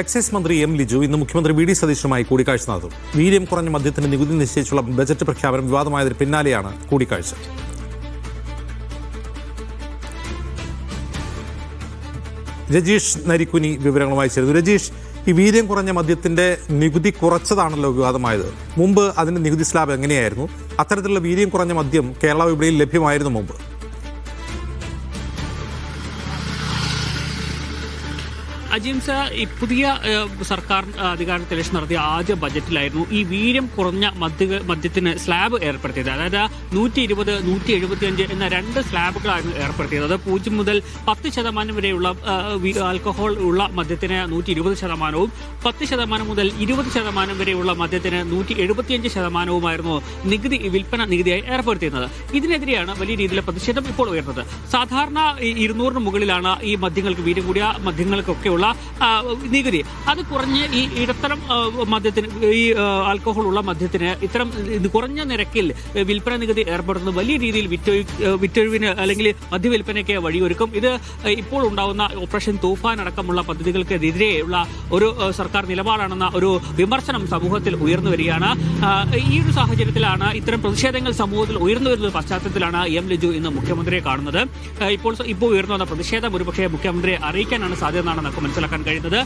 Excise മന്ത്രി M Liju ഇന്ന് മുഖ്യമന്ത്രി വി ഡി സതീശനുമായി കൂടിക്കാഴ്ച നടത്തും. വീര്യം കുറഞ്ഞ മദ്യത്തിന് നികുതി നിശ്ചയിച്ചുള്ള ബജറ്റ് പ്രഖ്യാപനം വിവാദമായതിന് പിന്നാലെയാണ് കൂടിക്കാഴ്ച. രജീഷ് നരിക്കുനി വിവരങ്ങളുമായി ചേരുന്നു. രജീഷ്, ഈ വീര്യം കുറഞ്ഞ മദ്യത്തിന്റെ നികുതി കുറച്ചതാണല്ലോ വിവാദമായത്. മുമ്പ് അതിന്റെ നികുതി സ്ലാബ് എങ്ങനെയായിരുന്നു? അത്തരത്തിലുള്ള വീര്യം കുറഞ്ഞ മദ്യം കേരള വിപണിയിൽ ലഭ്യമായിരുന്നു മുമ്പ്? അജിംസ, ഈ പുതിയ സർക്കാർ അധികാരത്തിൽ നടത്തിയ ആദ്യ ബജറ്റിലായിരുന്നു ഈ വീര്യം കുറഞ്ഞ മദ്യത്തിന് സ്ലാബ് ഏർപ്പെടുത്തിയത്. അതായത് 120, 175 എന്ന 2 സ്ലാബുകളായിരുന്നു ഏർപ്പെടുത്തിയത്. അത് 0 മുതൽ 10% വരെയുള്ള ആൽക്കഹോൾ ഉള്ള മദ്യത്തിന് 120%, 10% മുതൽ 20% വരെയുള്ള മദ്യത്തിന് 175%, നികുതി വിൽപ്പന നികുതിയായി ഏർപ്പെടുത്തിയിരുന്നത്. ഇതിനെതിരെയാണ് വലിയ രീതിയിലെ പ്രതിഷേധം ഇപ്പോൾ ഉയർന്നത്. സാധാരണ 200 മുകളിലാണ് ഈ മദ്യങ്ങൾക്ക്, വീര്യം കൂടിയ മദ്യങ്ങൾക്കൊക്കെ നികുതി. അത് കുറഞ്ഞ് ഈ ഇടത്തരം മദ്യത്തിന്, ഈ ആൽക്കഹോൾ ഉള്ള മദ്യത്തിന് ഇത്തരം കുറഞ്ഞ നിരക്കിൽ വിൽപ്പന നികുതി ഏർപ്പെടുന്നത് വലിയ രീതിയിൽ വിറ്റൊഴിവിന് അല്ലെങ്കിൽ മദ്യവിൽപ്പനയ്ക്ക് വഴിയൊരുക്കും. ഇത് ഇപ്പോൾ ഉണ്ടാകുന്ന ഓപ്പറേഷൻ തൂഫാൻ അടക്കമുള്ള പദ്ധതികൾക്കെതിരെയുള്ള ഒരു സർക്കാർ നിലപാടാണെന്ന ഒരു വിമർശനം സമൂഹത്തിൽ ഉയർന്നു വരികയാണ്. ഈ ഒരു സാഹചര്യത്തിലാണ് ഇത്തരം പ്രതിഷേധങ്ങൾ സമൂഹത്തിൽ ഉയർന്നു വരുന്ന പശ്ചാത്തലത്തിലാണ് എം ലിജു ഇന്ന് മുഖ്യമന്ത്രിയെ കാണുന്നത്. ഇപ്പോൾ ഉയർന്നു വന്ന പ്രതിഷേധം ഒരുപക്ഷെ മുഖ്യമന്ത്രിയെ അറിയിക്കാനാണ് സാധ്യതയെന്നാണ് നമുക്ക് മനസ്സിലാക്കാൻ കഴിയുന്നത്.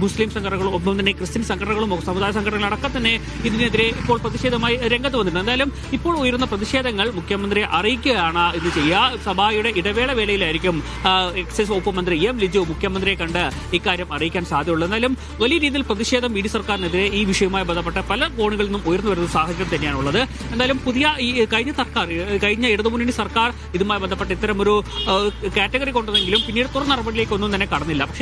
മുസ്ലിം സംഘടനകളും ഒപ്പം തന്നെ ക്രിസ്ത്യൻ സംഘടനകളും സമുദായ സംഘടനകളടക്കം തന്നെ ഇതിനെതിരെ ഇപ്പോൾ പ്രതിഷേധമായി രംഗത്ത് വന്നിട്ടുണ്ട്. എന്തായാലും ഇപ്പോൾ ഉയരുന്ന പ്രതിഷേധങ്ങൾ മുഖ്യമന്ത്രിയെ അറിയിക്കുകയാണ് ഇത് ചെയ്യുക. സഭയുടെ ഇടവേള വേളയിലായിരിക്കും എക്സൈസ് വകുപ്പ് മന്ത്രി എം ലിജു മുഖ്യമന്ത്രിയെ കണ്ട് ഇക്കാര്യം അറിയിക്കാൻ സാധ്യതയുള്ളൂ. എന്നാലും വലിയ രീതിയിൽ പ്രതിഷേധം വി ഡി സർക്കാരിനെതിരെ ഈ വിഷയവുമായി ബന്ധപ്പെട്ട പല കോണുകളിൽ നിന്നും ഉയർന്നു വരുന്ന സാഹചര്യം തന്നെയാണുള്ളത്. എന്തായാലും ഈ കഴിഞ്ഞ ഇടതുമുന്നണി സർക്കാർ ഇതുമായി ബന്ധപ്പെട്ട് ഇത്തരം ഒരു കാറ്റഗറി കൊണ്ടുവന്നെങ്കിലും പിന്നീട് തുറന്ന നടപടിയിലേക്കൊന്നും തന്നെ കടന്നില്ല. പക്ഷേ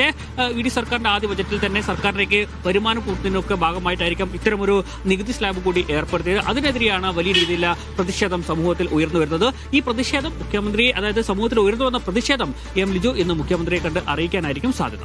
വി ഡി സർക്കാരിന്റെ ആദ്യ ബജറ്റിൽ തന്നെ സർക്കാരിലേക്ക് വരുമാന കൂട്ടുന്നതിനൊക്കെ ഭാഗമായിട്ടായിരിക്കും ഇത്തരമൊരു നികുതി സ്ലാബ് കൂടി ഏർപ്പെടുത്തിയത്. അതിനെതിരെയാണ് വലിയ രീതിയിലുള്ള പ്രതിഷേധം സമൂഹത്തിൽ ഉയർന്നു വരുന്നത്. ഈ പ്രതിഷേധം മുഖ്യമന്ത്രിയെ, അതായത് സമൂഹത്തിൽ ഉയർന്നു വന്ന പ്രതിഷേധം എം ലിജു ഇന്ന് മുഖ്യമന്ത്രിയെ കണ്ട് അറിയിക്കാനായിരിക്കും സാധ്യത.